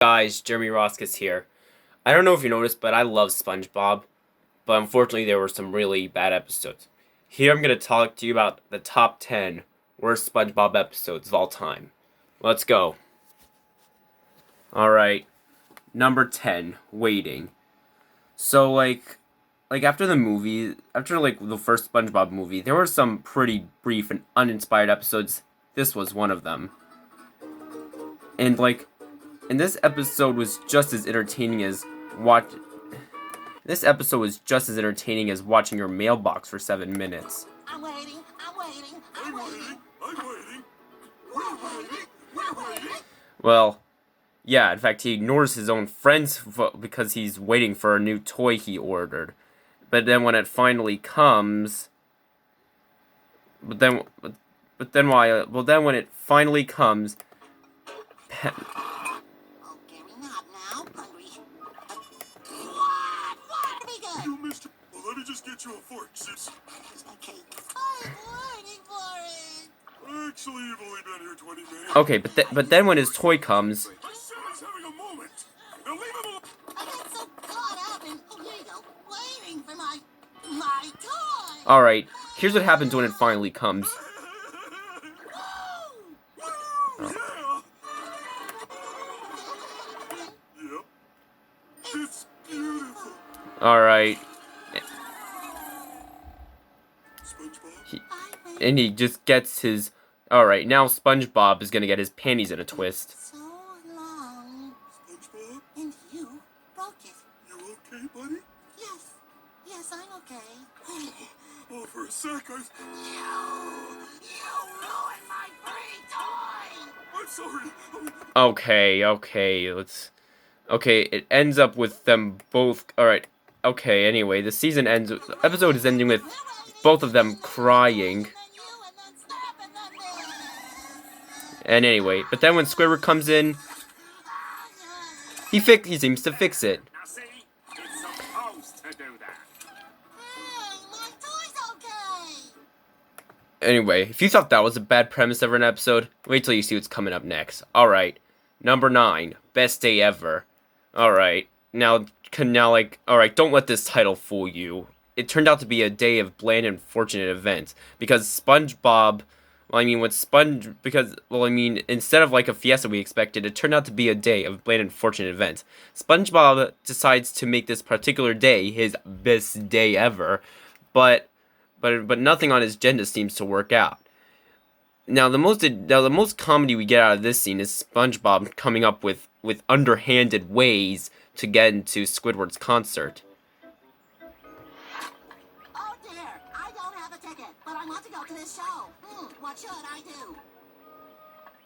Guys, Jeremy Roskis here. I don't know if you noticed, but I love SpongeBob, but unfortunately there were some really bad episodes. Here I'm going to talk to you about the top 10 worst SpongeBob episodes of all time. Let's go. Alright, number 10, Waiting. So, after the movie, after, the first SpongeBob movie, there were some pretty brief and uninspired episodes. This was one of them. And this episode was just as entertaining as watching your mailbox for 7 minutes. I'm waiting. We're waiting. Well, yeah, in fact, he ignores his own friends because he's waiting for a new toy he ordered. But then when it finally comes, when it finally comes, You missed it. Well, let me just get you a fork, sis. Here's my cake. I'm waiting for it. Actually, you've only been here 20 minutes. Okay, but then when his toy comes... I said he's having a moment. Now leave him alone. I got so caught up in, waiting for my toy. Alright, here's what happens when it finally comes. Woo! Yeah. Yep. It's beautiful. Alright. SpongeBob? And he just gets his... Alright, now SpongeBob is gonna get his panties in a twist. So long. SpongeBob? And you broke it. You okay, buddy? Yes, I'm okay. Oh, for a sec, You ruined my free toy! I'm sorry. Okay, let's... Okay, it ends up with them both... Alright, okay, anyway, the season ends... The episode is ending with both of them crying. And anyway, but then when Squidward comes in, he seems to fix it. Now see, it's supposed to do that. Hey, my toy's okay. Anyway, if you thought that was a bad premise of an episode, wait till you see what's coming up next. Alright, number 9, Best Day Ever. Alright, alright, don't let this title fool you. It turned out to be a day of bland and fortunate events, because SpongeBob... instead of like a fiesta we expected, it turned out to be a day of bland and fortunate events. SpongeBob decides to make this particular day his best day ever, but nothing on his agenda seems to work out. Now the most comedy we get out of this scene is SpongeBob coming up with underhanded ways to get into Squidward's concert. Oh dear, I don't have a ticket, but I want to go to this show. What should I do?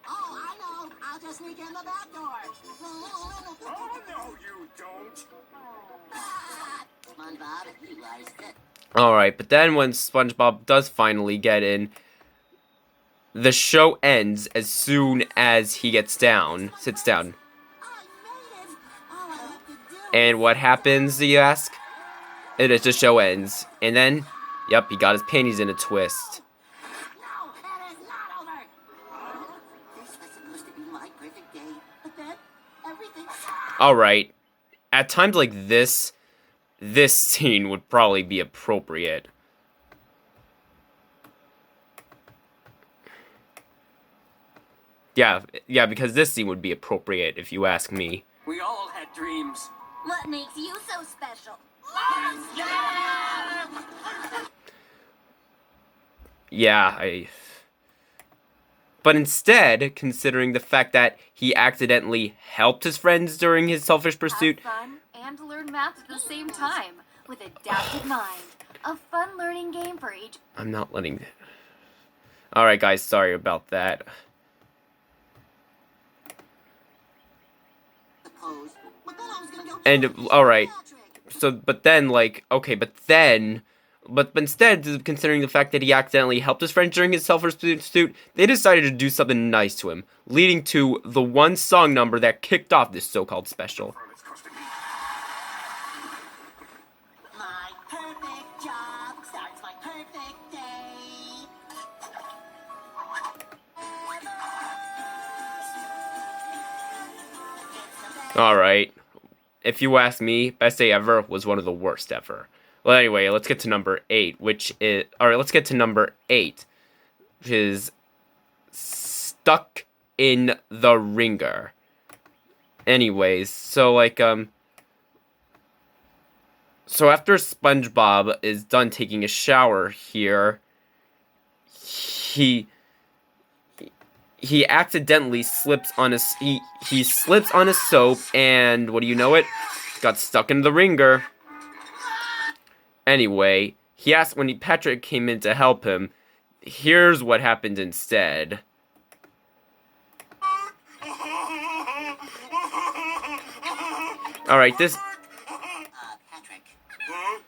Oh, I know. I'll just sneak in the back door. Oh, no, you don't. SpongeBob, you guys sit. Alright, but then when SpongeBob does finally get in, the show ends as soon as he sits down. I made it. All I have to do. And what happens, you ask? The show ends. And then, yep, he got his panties in a twist. No, it is not over. This was supposed to be my perfect day, but then everything. Alright, at times like this scene would probably be appropriate. Yeah, because this scene would be appropriate if you ask me. We all had dreams. What makes you so special? Yeah, But instead, considering the fact that he accidentally helped his friends during his selfish pursuit... Have fun and learn math at the same time with Adapted Mind. A fun learning game for each... I'm not letting... Alright guys, sorry about that. And, alright. So, but instead, considering the fact that he accidentally helped his friends during his selfish pursuit, they decided to do something nice to him, leading to the one song number that kicked off this so-called special. My perfect job starts my perfect day. It's the best Alright. If you ask me, best day ever was one of the worst ever. Well, anyway, let's get to number 8, which is... Alright, let's get to number 8, which is Stuck in the Ringer. Anyways, so, like, so after SpongeBob is done taking a shower here, he accidentally slips on his he slips on his soap, and what do you know it? Got stuck in the ringer. Anyway, he asked when Patrick came in to help him. Here's what happened instead. Alright, this... Patrick,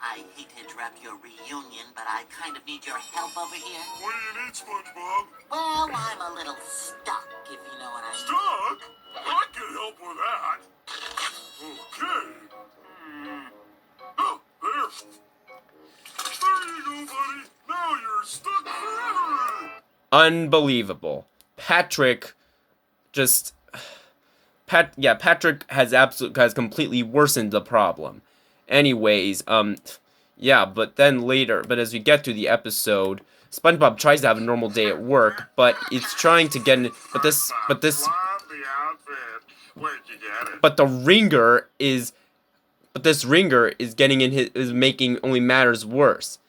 I hate to interrupt your reunion, but I kind of need your help over here. What do you need, SpongeBob? Well, I'm a little stuck, if you know what I mean. Stuck? I can help with that. Okay. Oh, there. There you go, buddy. Now you're stuck forever. Unbelievable. Patrick just... Patrick has completely worsened the problem. Anyways, yeah, but as we get to the episode, SpongeBob tries to have a normal day at work, but it's trying to get in, but the ringer is, this ringer is getting in is making only matters worse.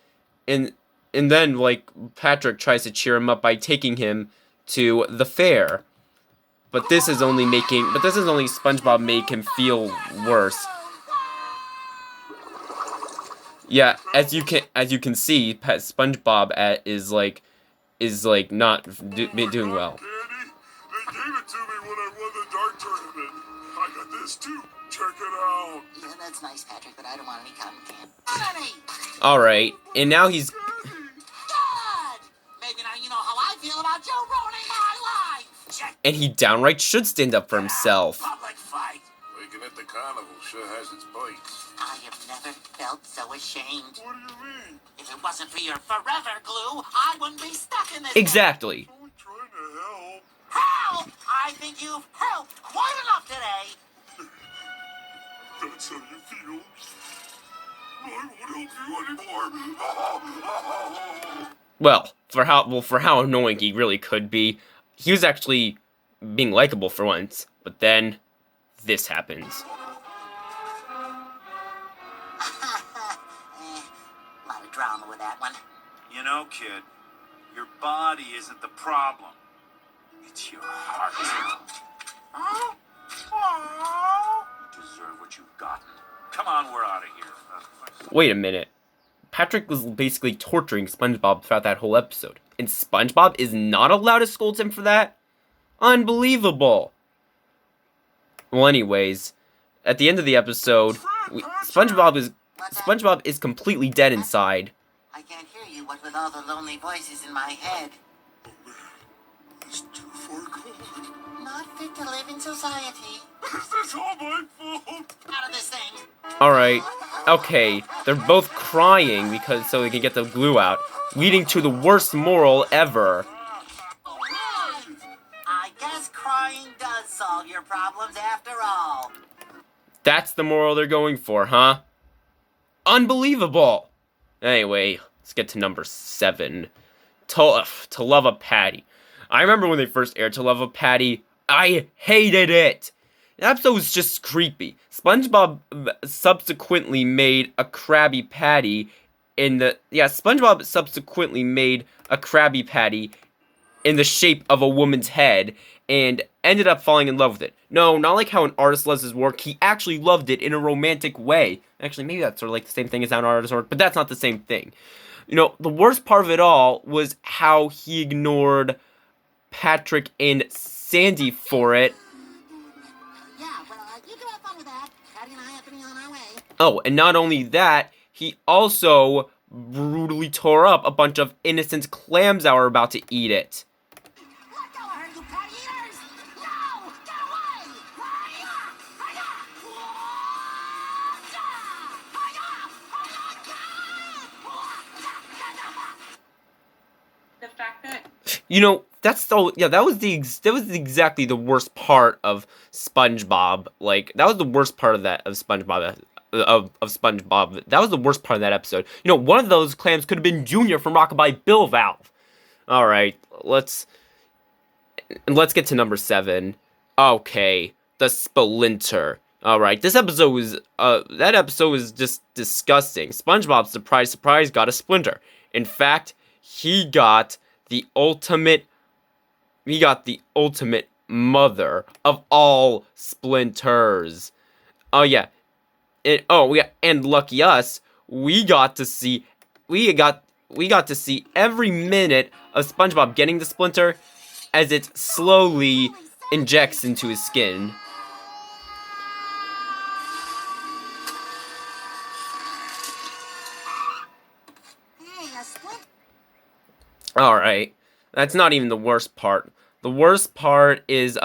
And then, like, Patrick tries to cheer him up by taking him to the fair. But this is only SpongeBob make him feel worse. Yeah, as you can see, SpongeBob is not doing well. Candy, they gave it to me when I won the dart tournament. I got this too. Check it out. Yeah, that's nice, Patrick, but I don't want any cotton candy. Alright, and now he's... Good! Maybe now you know how I feel about you ruining my life! Check. And he downright should stand up for himself. Public fight! Waking at the carnival sure has its bites. I have never felt so ashamed. What do you mean? If it wasn't for your forever glue, I wouldn't be stuck in this. Exactly. I'm trying to help. Help! I think you've helped quite enough today. That's how you feel. I won't help you anymore. Well, for how annoying he really could be, he was actually being likable for once. But then, this happens. A lot of drama with that one. You know, kid, your body isn't the problem. It's your heart. Oh? You deserve what you've gotten. Come on, we're out of here. Wait a minute. Patrick was basically torturing SpongeBob throughout that whole episode. And SpongeBob is not allowed to scold him for that? Unbelievable! Well, anyways, at the end of the episode, SpongeBob is completely dead inside. I can't hear you, what with all the lonely voices in my head. It's too far gone. Not fit to live in society. Is this all my fault? Out of this thing. Alright, okay, they're both crying so they can get the glue out, leading to the worst moral ever. I guess crying does solve your problems after all. That's the moral they're going for, huh? Unbelievable! Anyway, let's get to number 7. To Love a Patty. I remember when they first aired To Love a Patty, I hated it! The episode was just creepy. SpongeBob subsequently made a Krabby Patty in the shape of a woman's head and ended up falling in love with it. No, not like how an artist loves his work. He actually loved it in a romantic way. Actually, maybe that's sort of like the same thing as how an artist work, but that's not the same thing. You know, the worst part of it all was how he ignored Patrick and Sandy for it. Yeah, well, you can have fun with that. Patty and I have to be on our way. Oh, and not only that, he also brutally tore up a bunch of innocent clams that were about to eat it. Let go of her, you patty eaters! No! Get away! Hiya! Hiya! The fact that You know, exactly the worst part of SpongeBob. Like, that was the worst part of SpongeBob. Of SpongeBob. That was the worst part of that episode. You know, one of those clams could have been Junior from Rockabye Bill Valve. All right, let's get to number 7. Okay, the Splinter. All right, this episode was that episode was just disgusting. SpongeBob, surprise, got a splinter. In fact, he got the ultimate mother of all splinters. Oh yeah. And lucky us, we got to see every minute of SpongeBob getting the splinter as it slowly injects into his skin. Hey, a split. Alright. That's not even the worst part. The worst part is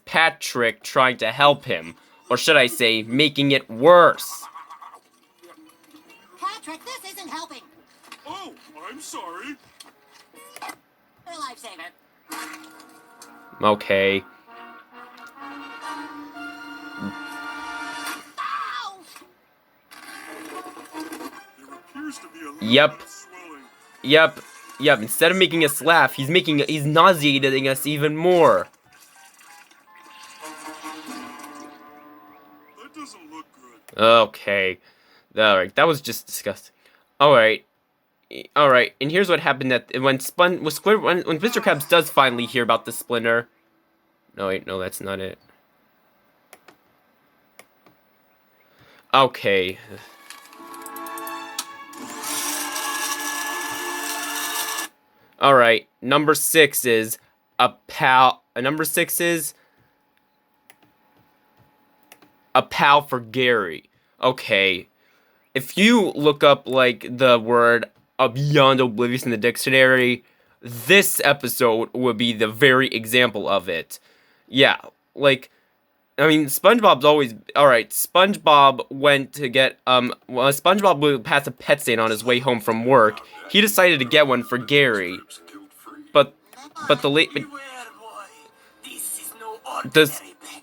Patrick trying to help him. Or should I say, making it worse. Patrick, this isn't helping. Oh, I'm sorry. Your lifesaver. Okay. Ow! There appears to be a little Yep. bit of swelling. Yep. Instead of making us laugh, he's nauseating us even more. That doesn't look good. Okay. Alright, that was just disgusting. Alright. Alright, and here's what happened when Mr. Krabs does finally hear about the splinter. No, wait, no, that's not it. Okay. Alright, number 6 is a pal for Gary. Okay. If you look up, like, the word beyond oblivious in the dictionary, this episode would be the very example of it. Yeah, like, I mean, SpongeBob's always... Alright, SpongeBob went to get, SpongeBob would pass a pet stand on his way home from work. He decided to get one for Gary. But the late... Beware, boy. This is no Does- ordinary pet.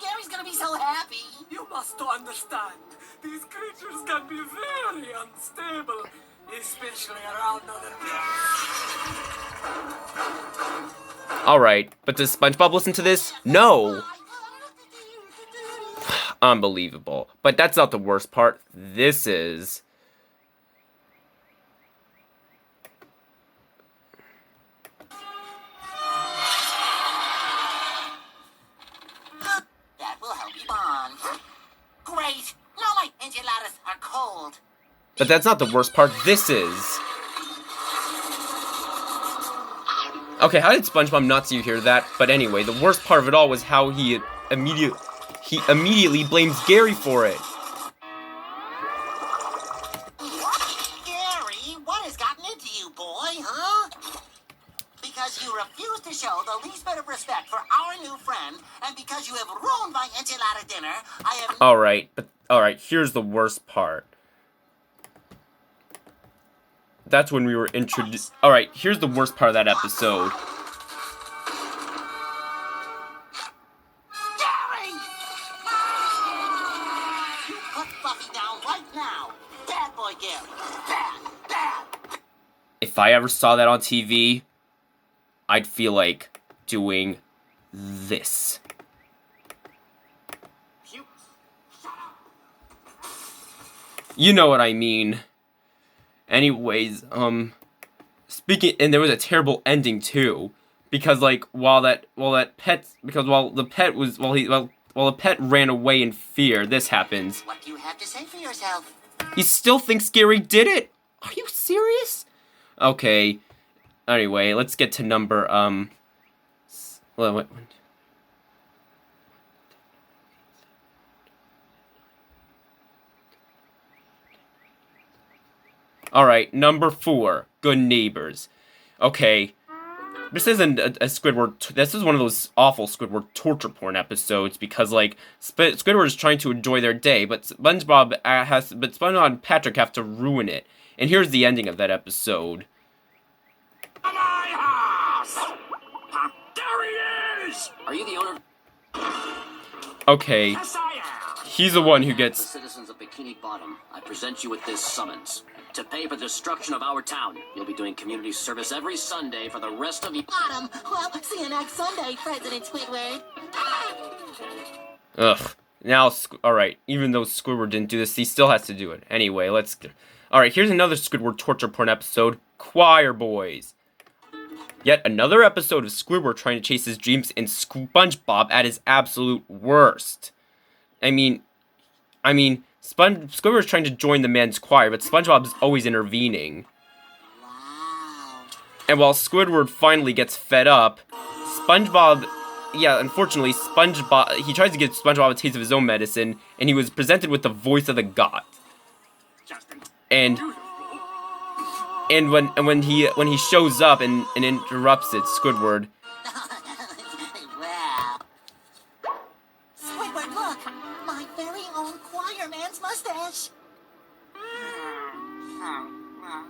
Gary's gonna be so happy. You must understand. These creatures can be very unstable, especially around other pets. Alright, but does SpongeBob listen to this? No! Unbelievable. But that's not the worst part. This is... That will help you bond. Great. Now my enchiladas are cold. But that's not the worst part. This is... Okay, how did SpongeBob not see you hear that? But anyway, the worst part of it all was how he immediately blames Gary for it. Gary, what has gotten into you, boy, huh? Because you refuse to show the least bit of respect for our new friend, and because you have ruined my enchilada dinner, I have... Alright, here's the worst part. That's when we were introduced... Alright, here's the worst part of that episode. Gary! You put Buffy down right now. Bad boy, Gary. Bad. If I ever saw that on TV, I'd feel like doing this. You know what I mean. Anyways, speaking, and there was a terrible ending too, because like while the pet ran away in fear, this happens. What do you have to say for yourself? He still thinks Gary did it. Are you serious? Okay. Anyway, let's get to number what? Alright, number 4, Good Neighbors. Okay, this isn't a Squidward, this is one of those awful Squidward torture porn episodes, because, like, Squidward is trying to enjoy their day, but SpongeBob and Patrick have to ruin it. And here's the ending of that episode. Come on! please. Are you the owner? Okay, Yes, I am. he's the one who The gets... citizens of Bikini Bottom, I present you with this summons. To pay for the destruction of our town, you'll be doing community service every Sunday for the rest of you. Bottom. Well, see you next Sunday, President Squidward. Ugh. Now, alright, even though Squidward didn't do this, he still has to do it. Anyway, let's... Alright, here's another Squidward torture porn episode, Choirboys. Yet another episode of Squidward trying to chase his dreams and SpongeBob at his absolute worst. I mean, Squidward's trying to join the man's choir, but SpongeBob's always intervening. Wow. And while Squidward finally gets fed up, SpongeBob... Yeah, unfortunately, SpongeBob... He tries to give SpongeBob a taste of his own medicine, and he was presented with the voice of the god. And when he shows up and interrupts it, Squidward... Wow. Squidward, look! My very own choir man's mustache.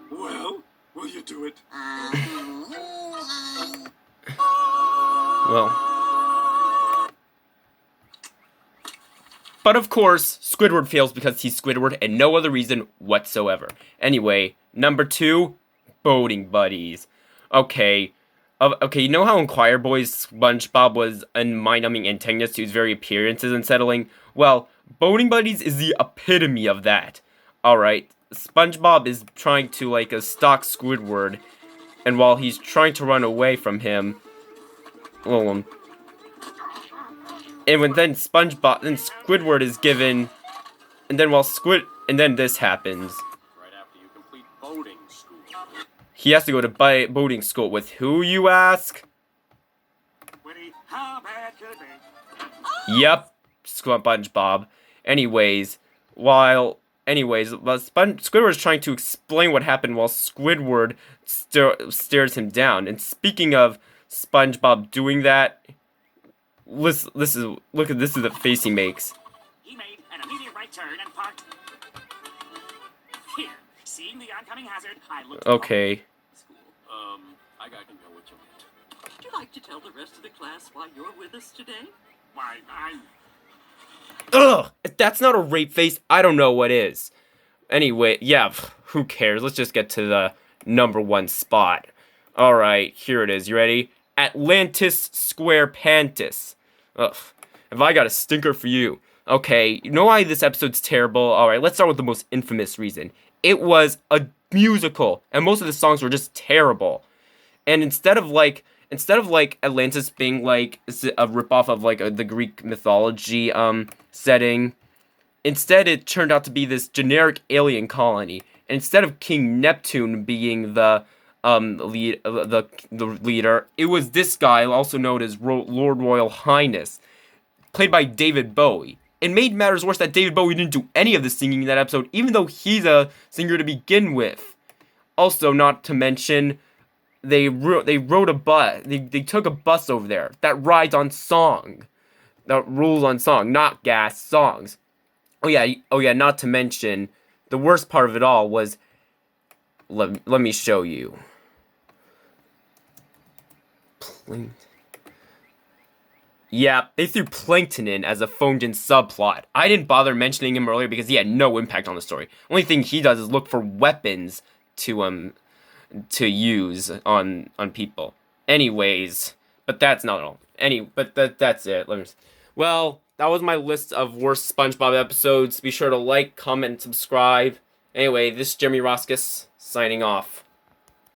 Well, will you do it? Well... But of course, Squidward fails because he's Squidward and no other reason whatsoever. Anyway, number 2, boating buddies. Okay, you know how in Choirboys, SpongeBob was a mind-numbing antagonist whose very appearance is unsettling? Well, boating buddies is the epitome of that. Alright, SpongeBob is trying to, like, stalk Squidward, and while he's trying to run away from him, well, and when then Squidward is given, and then then this happens. Right after you complete boating school. He has to go to boating school with who, you ask? Winnie, how bad could it be? Yep, SpongeBob. Anyways, Squidward is trying to explain what happened while Squidward stares him down. And speaking of SpongeBob doing that, look at this is the face he makes. He made an immediate right turn and parked. Here, seeing the oncoming hazard, I looked. Okay. School. I can know what you meant. Would you like to tell the rest of the class why you're with us today? Why, Ugh! If that's not a rape face, I don't know what is. Anyway, yeah, who cares? Let's just get to the number 1 spot. Alright, here it is. You ready? Atlantis Square Pantis. Ugh. Have I got a stinker for you? Okay, you know why this episode's terrible? Alright, let's start with the most infamous reason. It was a musical, and most of the songs were just terrible. And instead of Atlantis being like a ripoff of like the Greek mythology setting, instead it turned out to be this generic alien colony. And instead of King Neptune being the leader, it was this guy, also known as Lord Royal Highness, played by David Bowie. It made matters worse that David Bowie didn't do any of the singing in that episode, even though he's a singer to begin with. Also, not to mention, they rode a bus. They took a bus over there that rides on song, that rules on song, not gas songs. Oh yeah. Not to mention, the worst part of it all was. Let me show you. Yeah, they threw Plankton in as a phoned-in subplot. I didn't bother mentioning him earlier because he had no impact on the story. Only thing he does is look for weapons to use on people. Anyways, but that's not all. That's it. Well, that was my list of worst SpongeBob episodes. Be sure to like, comment, and subscribe. Anyway, this is Jeremy Roskus signing off.